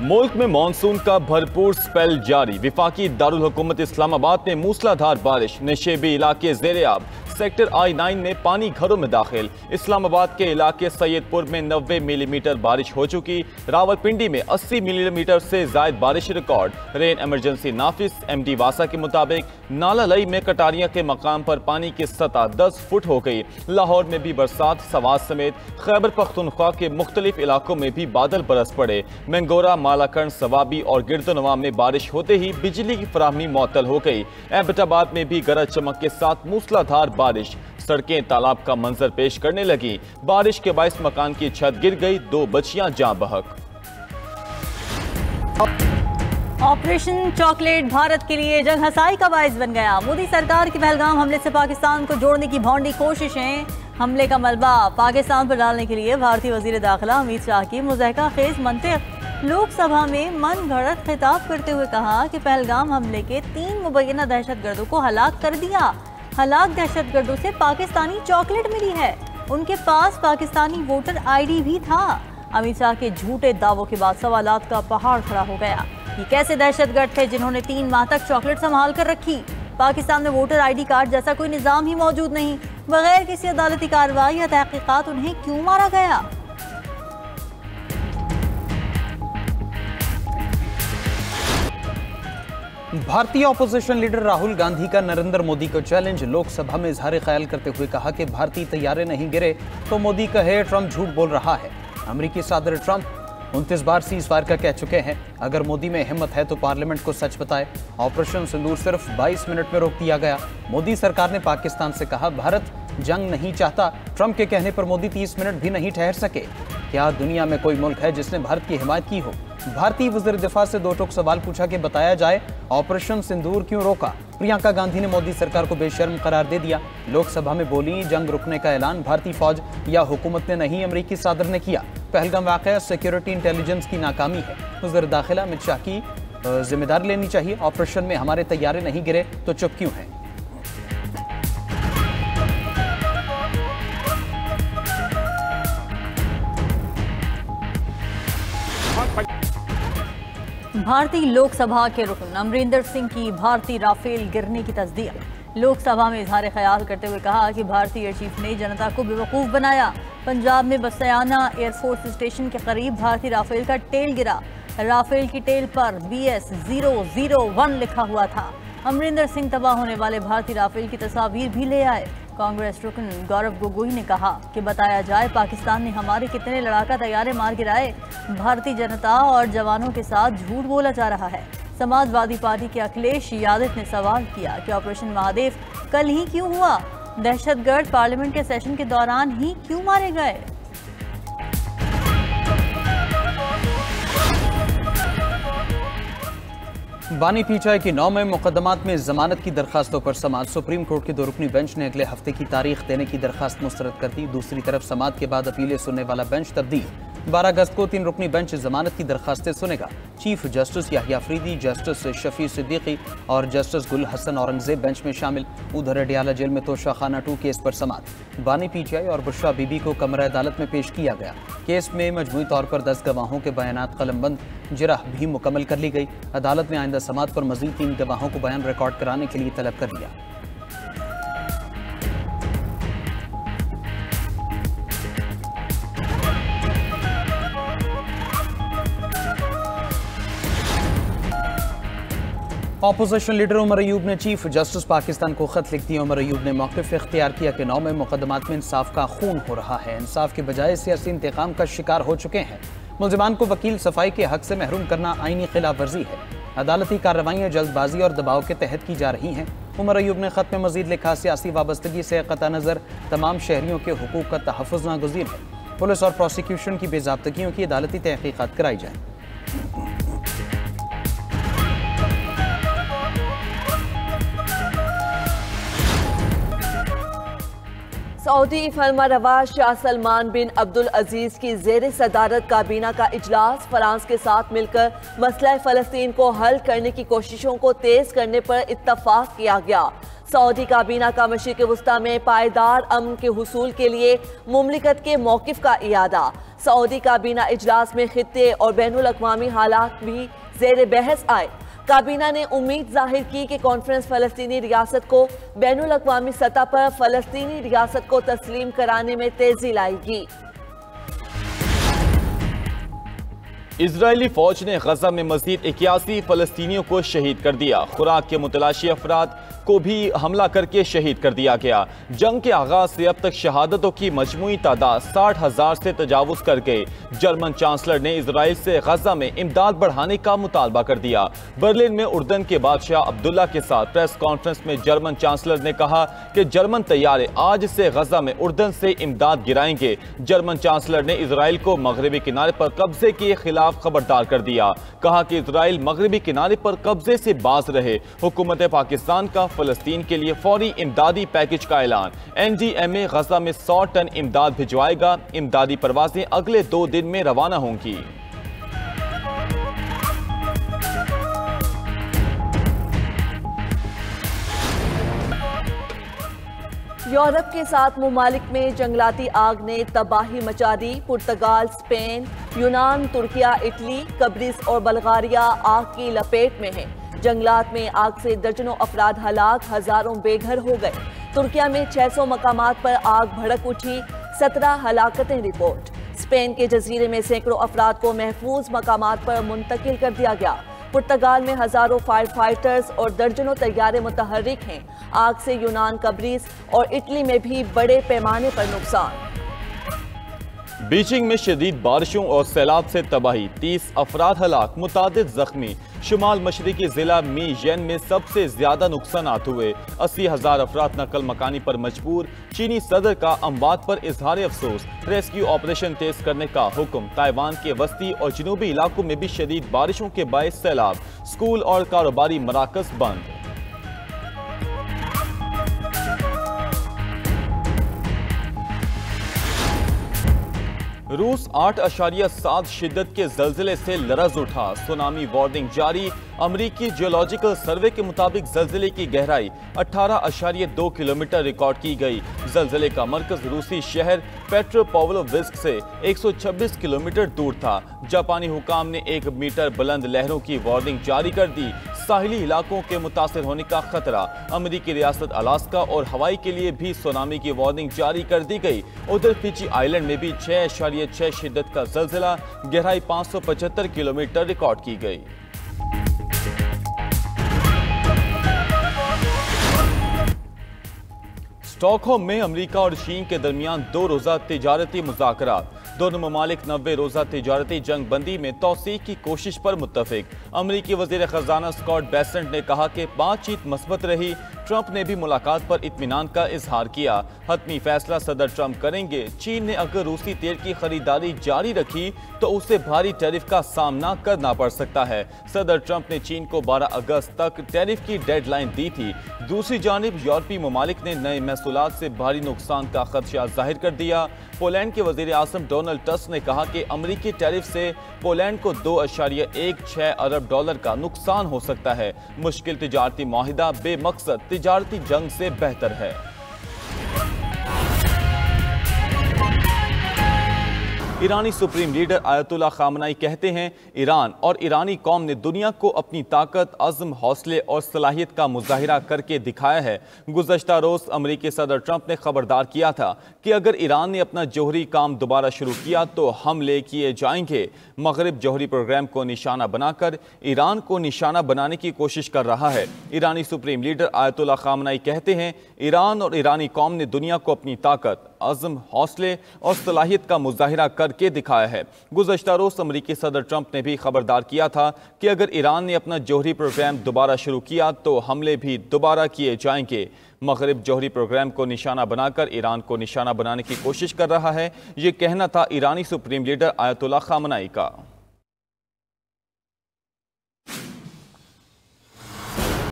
मुल्क में मानसून का भरपूर स्पेल जारी। विफाकी दारुल हुकूमत इस्लामाबाद में मूसलाधार बारिश, नशेबी इलाके ज़ेर-ए-आब। सेक्टर I-9 में पानी घरों में दाखिल। इस्लामाबाद के इलाके सैयदपुर में 90 मिलीमीटर बारिश हो चुकी। रावलपिंडी में 80 मिलीमीटर से जायद बारिश रिकॉर्ड। रेन इमरजेंसी नाफिस। MD वासा के मुताबिक नाला लई में कटारियां के मकाम पर पानी की सतह 10 फुट हो गई। लाहौर में भी बरसात। सवात समेत खैबर पख्तूनख्वा के मुख्तलिफ इलाकों में भी बादल बरस पड़े। मंगोरा, मालाकंड, सवाबी और गिरदनवा में बारिश होते ही बिजली की फराहमी मुअत्तल हो गई। एबटाबाद में भी गरज चमक के साथ मूसलाधार बारिश। सड़कें तालाब का मंजर पेश करने लगी। बारिश के बायस मकान की छत गिर गई, 2 बच्चियां जाँ बहक। ऑपरेशन चॉकलेट भारत के लिए जंग हसाई का बायस बन गया। मोदी सरकार की पहलगाम हमले से पाकिस्तान को जोड़ने की भौंडी कोशिशें। हमले का मलबा पाकिस्तान पर डालने के लिए भारतीय वजीर दाखिला अमित शाह की मुज़ाहिका खेज मंतिक। लोकसभा में मन घड़त खिताब करते हुए कहा कि पहलगाम हमले के 3 मुबैना दहशतगर्दों को हलाक कर दिया। हलाक दहशतगर्दों से पाकिस्तानी चॉकलेट मिली है। उनके पास पाकिस्तानी वोटर ID भी था। अमित शाह के झूठे दावों के बाद सवालात का पहाड़ खड़ा हो गया। ये कैसे दहशतगर्द थे जिन्होंने 3 माह तक चॉकलेट संभाल कर रखी? पाकिस्तान में वोटर ID कार्ड जैसा कोई निजाम ही मौजूद नहीं। बगैर किसी अदालती कार्रवाई या तहकीकात उन्हें क्यों मारा गया? भारतीय ऑपोजिशन लीडर राहुल गांधी का नरेंद्र मोदी को चैलेंज। लोकसभा में इजहार ख्याल करते हुए कहा कि भारतीय तैयारे नहीं गिरे तो मोदी कहे ट्रंप झूठ बोल रहा है। अमेरिकी सदर ट्रंप 29 बार सीज फायर का कह चुके हैं। अगर मोदी में हिम्मत है तो पार्लियामेंट को सच बताए। ऑपरेशन सिंदूर सिर्फ 22 मिनट में रोक दिया गया। मोदी सरकार ने पाकिस्तान से कहा भारत जंग नहीं चाहता। ट्रंप के कहने पर मोदी 30 मिनट भी नहीं ठहर सके। क्या दुनिया में कोई मुल्क है जिसने भारत की हिमायत की हो? भारतीय वज़ीर दिफा से 2 टूक सवाल पूछा कि बताया जाए ऑपरेशन सिंदूर क्यों रोका। प्रियंका गांधी ने मोदी सरकार को बेशर्म करार दे दिया। लोकसभा में बोली जंग रुकने का ऐलान भारतीय फौज या हुकूमत ने नहीं, अमेरिकी सदर ने किया। पहलगाम वाक़या सिक्योरिटी इंटेलिजेंस की नाकामी है। वज़ीर दाखिला अमित शाह की जिम्मेदारी लेनी चाहिए। ऑपरेशन में हमारे तैयारे नहीं गिरे तो चुप क्यों हैं? भारतीय लोकसभा के रुकन अमरिंदर सिंह की भारतीय राफेल गिरने की तस्दीक। लोकसभा में इजहार ख्याल करते हुए कहा कि भारतीय एयर चीफ ने जनता को बेवकूफ़ बनाया। पंजाब में बसियाना एयरफोर्स स्टेशन के करीब भारतीय राफेल का टेल गिरा। राफेल की टेल पर BS 001 लिखा हुआ था। अमरिंदर सिंह तबाह होने वाले भारतीय राफेल की तस्वीर भी ले आए। कांग्रेस रुकन गौरव गोगोई ने कहा कि बताया जाए पाकिस्तान ने हमारे कितने लड़ाका तैयारे मार गिराए। भारतीय जनता और जवानों के साथ झूठ बोला जा रहा है। समाजवादी पार्टी के अखिलेश यादव ने सवाल किया कि ऑपरेशन महादेव कल ही क्यों हुआ? दहशतगर्द पार्लियामेंट के सेशन के दौरान ही क्यों मारे गए? बानी पीचाई की 9 मुकदमात में जमानत की दरखास्तों पर समाअत। सुप्रीम कोर्ट की 2 रुकनी बेंच ने अगले हफ्ते की तारीख देने की दरखास्त मुस्तरद कर दी। दूसरी तरफ समाअत के बाद अपीलें सुनने वाला बेंच तब्दील। 12 अगस्त को 3 रुकनी बेंच जमानत की दरखास्तें सुनेगा। Chief justice Yahya Afridi, justice Shafi Siddiqui और जस्टिस गुल हसन औरंगजेब बेंच में शामिल। उधर अडियाला जेल में तोशाखाना 2 केस पर समाअत। बानी पीचाई और बुशरा बीबी को कमरा अदालत में पेश किया गया। केस में मजमूई तौर पर 10 गवाहों के बयानात कलमबंद जिरह भी मुकम्मल कर ली गई। अदालत ने आइंदा समाअत पर मजीद 3 गवाहों को बयान रिकॉर्ड कराने के लिए तलब कर लिया। ऑपोजिशन लीडर उमर अयूब ने चीफ जस्टिस पाकिस्तान को खत लिख दिया। उमर अयूब ने मौक़िफ़ इख्तियार किया कि 9 मुकदमात में इंसाफ का खून हो रहा है। इंसाफ के बजाय सियासी इंतकाम का शिकार हो चुके हैं। मुलजिमान को वकील सफाई के हक से महरूम करना आईनी खिलाफ वर्जी है। अदालती कार्रवाइयाँ जल्दबाजी और दबाव के तहत की जा रही हैं। उमर अयूब ने खत में मजीद लिखा सियासी वाबस्तगी से क़ता नज़र तमाम शहरियों के हुकूक का तहफ़्फ़ुज़ नागुज़ीर है। पुलिस और प्रोसिक्यूशन की बेज़ाब्तगियों की अदालती तहक़ीक़ात कराई जाए। सऊदी फरमारवा शाह सलमान बिन अब्दुल अजीज की ज़ेर सदारत काबीना का इजलास। फ्रांस के साथ मिलकर मसला फ़लस्तीन को हल करने की कोशिशों को तेज करने पर इत्तफाक किया गया। सऊदी काबीना का मशरिक़ वस्ता में पायदार अमन के हुसूल के लिए मुमलिकत के मौक़िफ़ का इयादा। सऊदी काबीना इजलास में खित्ते और बैनुल अक़वामी हालात भी ज़ेर बहस आए। काबीना ने उम्मीद जाहिर की कि कॉन्फ्रेंस फ़लस्तीनी रियासत को बैनुल अक़वामी सतह पर फ़लस्तीनी रियासत को तस्लीम कराने में तेजी लाएगी। इजरायली फौज ने गजा में मजीद 81 फलस्तीनियों को शहीद कर दिया। खुराक के मुतलाशी अफराद को भी हमला करके शहीद कर दिया गया। जंग के आगाज से अब तक शहादतों की मजमूई तादाद 60,000 से तजावुज कर गई। जर्मन चांसलर ने इजराइल से गजा में इमदाद बढ़ाने का मुतालबा कर दिया। बर्लिन में उर्दन के बादशाह अब्दुल्ला के साथ प्रेस कॉन्फ्रेंस में जर्मन चांसलर ने कहा कि जर्मन तैयारे आज से गजा में उर्दन से इमदाद गिराएंगे। जर्मन चांसलर ने इजराइल को मगरबी किनारे पर कब्जे के खिलाफ खबरदार कर दिया। कहा कि इजराइल मगरबी किनारे पर कब्जे से बाज रहे। हुकूमत पाकिस्तान का फलस्तीन के लिए फौरी इमदादी पैकेज का ऐलान। NDMA गजा में 100 टन इमदाद भिजवाएगा। इमदादी परवाजें अगले 2 दिन में रवाना होंगी। यूरोप के 7 ममालिक में जंगलाती आग ने तबाही मचा दी। पुर्तगाल, स्पेन, यूनान, तुर्किया, इटली, कब्रिस और बल्गारिया आग की लपेट में हैं। जंगलात में आग से दर्जनों अफराद हलाक, हजारों बेघर हो गए। तुर्किया में 600 मकामात पर आग भड़क उठी, 17 हलाकतें रिपोर्ट। स्पेन के जजीरे में सैकड़ों अफराद को महफूज मकामात पर मुंतकिल कर दिया गया। पुर्तगाल में हजारों फायर फाइटर्स और दर्जनों तैयारे मुतहर्रिक हैं। आग से यूनान, कब्रिस और इटली में भी बड़े पैमाने पर नुकसान। बीजिंग में शदीद बारिशों और सैलाब से तबाही, 30 अफराद हलाक, मुतादिद जख्मी। शुमाल मशरकी जिला मीजेन में सबसे ज्यादा नुकसानात हुए। 80,000 अफराद नकल मकानी पर मजबूर। चीनी सदर का अमवात पर इजहार अफसोस। रेस्क्यू ऑपरेशन तेज करने का हुक्म। ताइवान के वस्ती और जनूबी इलाकों में भी शदीद बारिशों के बायस सैलाब। स्कूल और कारोबारी मराकज बंद। रूस 8.7 शिद्दत के जल्जले से लरज उठा। सुनामी वार्निंग जारी। अमरीकी जियोलॉजिकल सर्वे के मुताबिक जल्जले की गहराई 18.2 किलोमीटर रिकॉर्ड की गई। जल्जले का मरकज रूसी शहर पेट्रोपोव्लोविस्क से 126 किलोमीटर दूर था। जापानी हुकाम ने 1 मीटर बुलंद लहरों की वार्निंग जारी कर दी। साहिली इलाकों के मुतासर होने का खतरा। अमरीकी रियासत अलास्का और हवाई के लिए भी सुनामी की वार्निंग जारी कर दी गई। उधर फिजी आइलैंड में भी 6.6 शिद्दत का जल्जला, गहराई 575 किलोमीटर रिकॉर्ड की गई। स्टॉकहोम में अमेरिका और चीन के दरमियान 2 रोजा तिजारती मुज़ाकरात। दोनों ममालिक 90 रोजा तिजारती जंग बंदी में तौसीक की कोशिश पर मुत्तफिक। अमरीकी वज़ीर ख़जाना स्कॉट बेसेंट ने कहा कि बातचीत मस्बत रही। ट्रंप ने भी मुलाकात पर इत्मीनान का इजहार किया। हतमी फैसला सदर ट्रंप करेंगे। चीन ने अगर रूसी तेल की खरीदारी जारी रखी तो उसे भारी टैरिफ का सामना करना पड़ सकता है। सदर ट्रंप ने चीन को 12 अगस्त तक टैरिफ की डेडलाइन दी थी। दूसरी जानिब यूरोपीय ममालिक ने नए महसूलात से भारी नुकसान का खदशा जाहिर कर दिया। पोलैंड के वज़ीर आज़म डोनाल्ड टस्क ने कहा कि अमरीकी टैरिफ से पोलैंड को $2.16 अरब का नुकसान हो सकता है। मुश्किल तिजारती मुआहिदा बेमकसद तिजारती जंग से बेहतर है। ईरानी सुप्रीम लीडर आयतुल्लाह खामनाई कहते हैं, ईरान और ईरानी कौम ने दुनिया को अपनी ताकत, अज़्म, हौसले और सलाहियत का मुजाहिरा करके दिखाया है। गुज़श्ता रोज़ अमरीकी सदर ट्रंप ने खबरदार किया था कि अगर ईरान ने अपना जौहरी काम दोबारा शुरू किया तो हमले किए जाएंगे। मगरिब जौहरी प्रोग्राम को निशाना बनाकर ईरान को निशाना बनाने की कोशिश कर रहा है। ईरानी सुप्रीम लीडर आयतुल्लाह खामनाई कहते हैं, ईरान और ईरानी कौम ने दुनिया को अपनी ताकत, अज़्म, हौसले और सलाहियत का मुजाहिरा करके दिखाया है। गुज़श्ता रोज़ अमरीकी सदर ट्रंप ने भी खबरदार किया था कि अगर ईरान ने अपना जौहरी प्रोग्राम दोबारा शुरू किया तो हमले भी दोबारा किए जाएंगे। मगरिब जौहरी प्रोग्राम को निशाना बनाकर ईरान को निशाना बनाने की कोशिश कर रहा है, ये कहना था ईरानी सुप्रीम लीडर आयतुल्लाह खामनाई का।